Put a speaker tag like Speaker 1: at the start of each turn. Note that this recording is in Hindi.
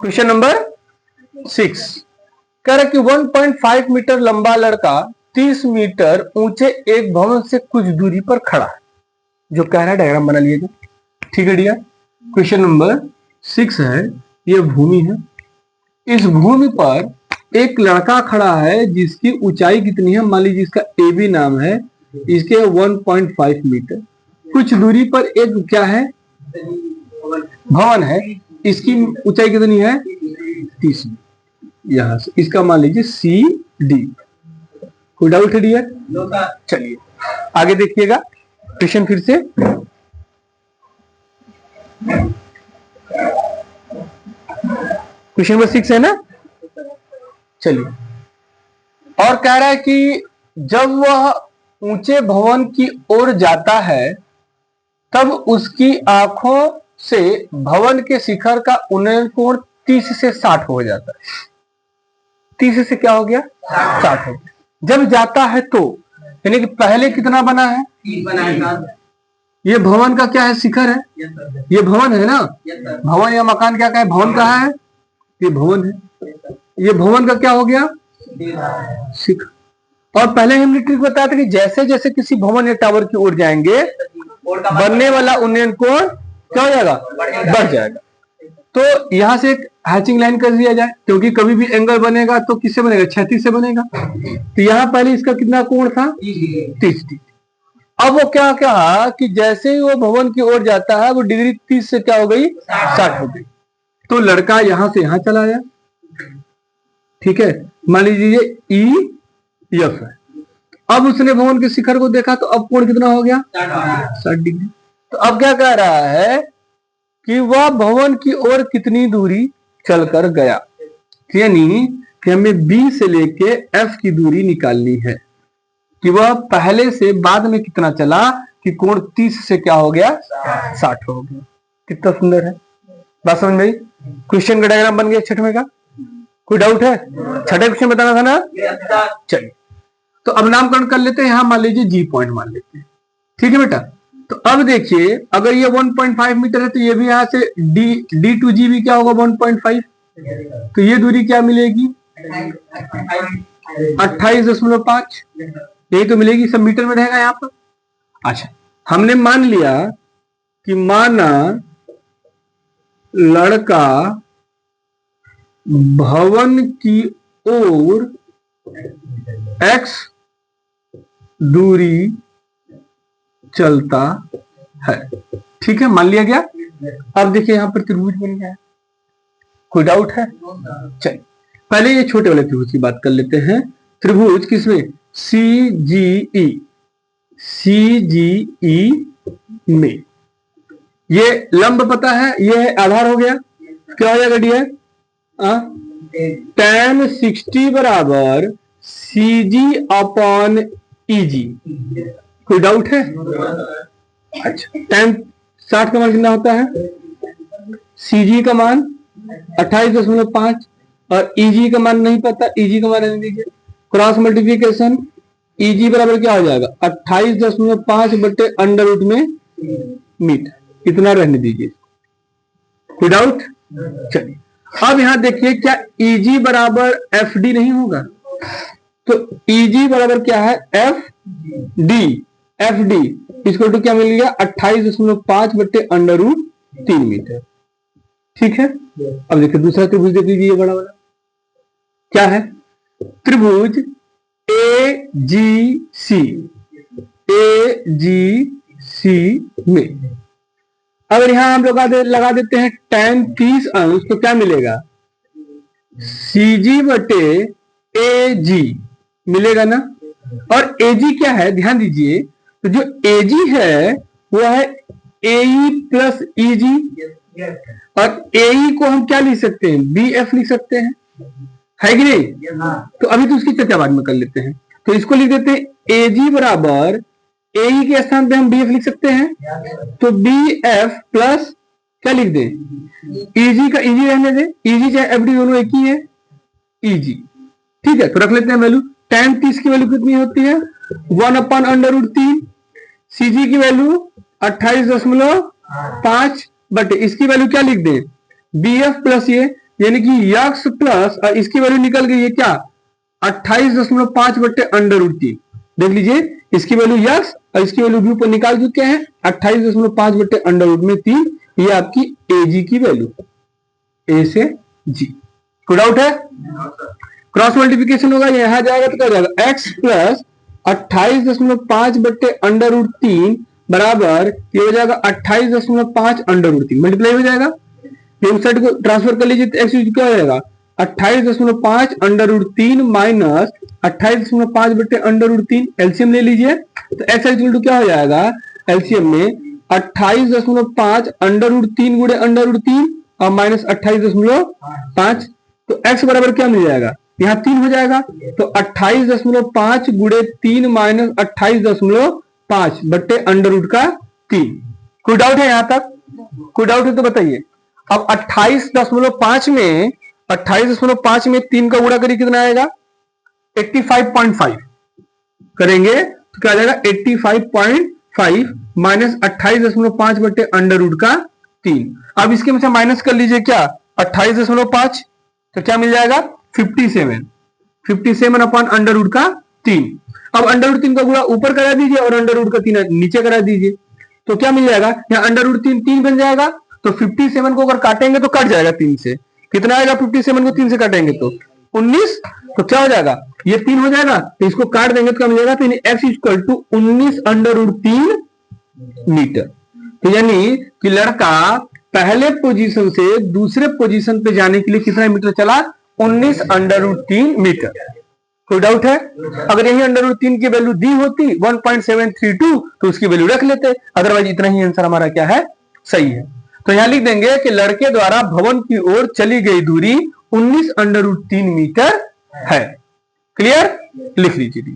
Speaker 1: क्वेश्चन नंबर 6 कह रहा कि 1.5 मीटर लंबा लड़का 30 मीटर ऊंचे एक भवन से कुछ दूरी पर खड़ा है। जो कह रहा है डायग्राम बना लीजिए। ठीक है डियर, क्वेश्चन नंबर 6 है, ये भूमि है। इस भूमि पर एक लड़का खड़ा है जिसकी ऊंचाई कितनी है, मान लीजिए इसका ए बी नाम है, इसके 1.5 मीटर। कुछ दूरी पर एक क्या है, भवन है, इसकी ऊंचाई कितनी है, 30। यहां से इसका मान लीजिए सी डी। कोई डाउट है डियर? चलिए आगे देखिएगा क्वेश्चन फिर से। क्वेश्चन नंबर 6 है ना। चलिए, और कह रहा है कि जब वह ऊंचे भवन की ओर जाता है तब उसकी आंखों से भवन के शिखर का उन्नयन कोण 30 से 60 हो जाता है। 30 से क्या हो गया, 60 हो गया। जब जाता है तो यानी कि पहले कितना बना है, ये भवन का क्या है, शिखर है। ये भवन है ना, भवन या मकान क्या है, भवन कहाँ है, ये भवन है। ये भवन का क्या हो गया, शिखर। और पहले हमने ट्रिक बताया था कि जैसे जैसे किसी भवन या टावर की ओर जाएंगे बनने वाला उन्नयन कोण क्या हो जाएगा, बढ़ जाएगा। तो यहां से एक हैचिंग लाइन कर दिया जाए, क्योंकि कभी भी एंगल बनेगा तो किससे बनेगा, क्षैतिज से बनेगा। तो यहां पहले इसका कितना कोण था, 30 डिग्री। अब वो क्या कहा कि जैसे ही वो भवन की ओर जाता है वो डिग्री 30 से क्या हो गई, 60 हो गई। तो लड़का यहां से यहां चला गया। ठीक है, मान लीजिए ई एफ है। अब उसने भवन के शिखर को देखा तो अब कोण कितना हो गया, 60 डिग्री। तो अब क्या कह रहा है कि वह भवन की ओर कितनी दूरी चलकर गया, यानी कि हमें बी से लेके एफ की दूरी निकालनी है कि वह पहले से बाद में कितना चला कि कोण 30 से क्या हो गया, 60 हो गया। कितना सुंदर है, बात समझ में आई। क्वेश्चन का डायग्राम बन गया 6वें का। कोई डाउट है? 6ठे क्वेश्चन बताना था ना। चलिए तो अब नामकरण कर लेते हैं। यहां मान लीजिए जी पॉइंट मान लेते हैं। ठीक है बेटा, तो अब देखिए अगर ये 1.5 मीटर है तो ये भी यहां से डी टू जी भी क्या होगा, 1.5। तो ये दूरी क्या मिलेगी, 28.5, यही तो मिलेगी, सब मीटर में रहेगा यहाँ पर। अच्छा, हमने मान लिया कि माना लड़का भवन की ओर x दूरी चलता है। ठीक है, मान लिया गया। अब देखिए यहां पर त्रिभुज बन गया है। कोई डाउट है? चलिए पहले ये छोटे वाले त्रिभुज की बात कर लेते हैं। त्रिभुज किसमें, सी जी ई में। ये लंब पता है, ये आधार हो गया, क्या हो जाएगा डियर, tan 60 बराबर सी जी अपॉन ई जी। कोई डाउट है? अच्छा, tan 60 का मान कितना होता है, सी जी का मान 28.5 और ई जी का मान नहीं पता, ई जी का मान रहने दीजिए। क्रॉस मल्टीप्लीकेशन ई जी बराबर क्या हो जाएगा, 28.5 बटे अंडर रूट में मीटर, इतना रहने दीजिए। कोई डाउट? चलिए अब यहां देखिए क्या EG बराबर FD नहीं होगा, तो EG बराबर क्या है, FD इसको तो क्या मिल गया, 28.5 बटे अंडर रूट 3 मीटर। ठीक है, अब देखिए दूसरा त्रिभुज देख लीजिए, बड़ा वाला क्या है, त्रिभुज AGC में अगर यहां हम लोग लगा देते हैं tan 30 अंश तो क्या मिलेगा, CG बटे AG मिलेगा ना। और AG क्या है, ध्यान दीजिए, तो जो AG है वो है AE प्लस EG, और AE को हम क्या लिख सकते हैं, BF लिख सकते हैं, है कि नहीं। तो अभी तो उसकी चर्चा बाद में कर लेते हैं। तो इसको लिख देते हैं AG बराबर AE के स्थान पे हम BF लिख सकते हैं, तो BF प्लस क्या लिख दें, EG का EG रहने दें, EG चाहे FD दोनों एक ही है, EG। ठीक है, तो रख लेते हैं वैल्यू। tan 30 की वैल्यू कितनी होती है, 1 अपॉन अंडर रूट 3। CG की वैल्यू 28.5 बटे इसकी वैल्यू क्या लिख दें, BF प्लस ये यानी कि यक्स प्लस इसकी वैल्यू निकल गई है क्या 28.5/√3। देख लीजिए इसकी वैल्यू यक्स और इसकी वैल्यू बी पर निकाल चुके हैं 28.5/√3। ये आपकी एजी की वैल्यू ए से जी। कोई डाउट है? क्रॉस मल्टीप्लीकेशन होगा यहां जाएगा तो क्या हो जाएगा एक्स प्लस 28.5/√3 बराबर ये हो जाएगा 28.5/√3 मल्टीप्लाई हो जाएगा। उस साइड को ट्रांसफर कर लीजिए तो एक्स क्या हो जाएगा 28.5/√3 माइनस 28.5/√3 एलसीएम ले लीजिए तो एक्स इक्वल टू क्या हो जाएगा एलसीएम में 28.5/√3 गुणे √3 और माइनस 28.5 तो एक्स बराबर क्या मिल जाएगा यहाँ 3 हो जाएगा तो 28.5 गुणे 3 माइनस 28.5/√3। कोई डाउट है यहां तक? कोई डाउट है तो बताइए। अब 28.5 में 3 का गुणा करिए कितना आएगा 85.5 करेंगे तो क्या आ जाएगा 85.5 माइनस 28.5/√3। अब इसके में से माइनस कर लीजिए क्या 28.5 तो क्या मिल जाएगा 57/√3। अब √3 का गुणा ऊपर करा दीजिए और √3 नीचे करा दीजिए तो क्या मिल जाएगा यहाँ √3 3 बन जाएगा तो 57 को अगर काटेंगे तो कट जाएगा 3 से कितना आएगा 57 को 3 से काटेंगे तो 19 तो क्या हो जाएगा ये 3 हो जाएगा तो इसको काट देंगे तो क्या मिल जाएगा तो x इक्वल टू 19/3 मीटर। तो यानी कि लड़का पहले पोजीशन से दूसरे पोजीशन पे जाने के लिए कितना मीटर चला 19/3 मीटर। कोई डाउट है? अगर यही √3 की वैल्यू दी होती 1.732 तो उसकी वैल्यू रख लेते अदरवाइज इतना ही आंसर हमारा क्या है सही है। तो यहां लिख देंगे कि लड़के द्वारा भवन की ओर चली गई दूरी 19/3 मीटर है। क्लियर? लिख लीजिए।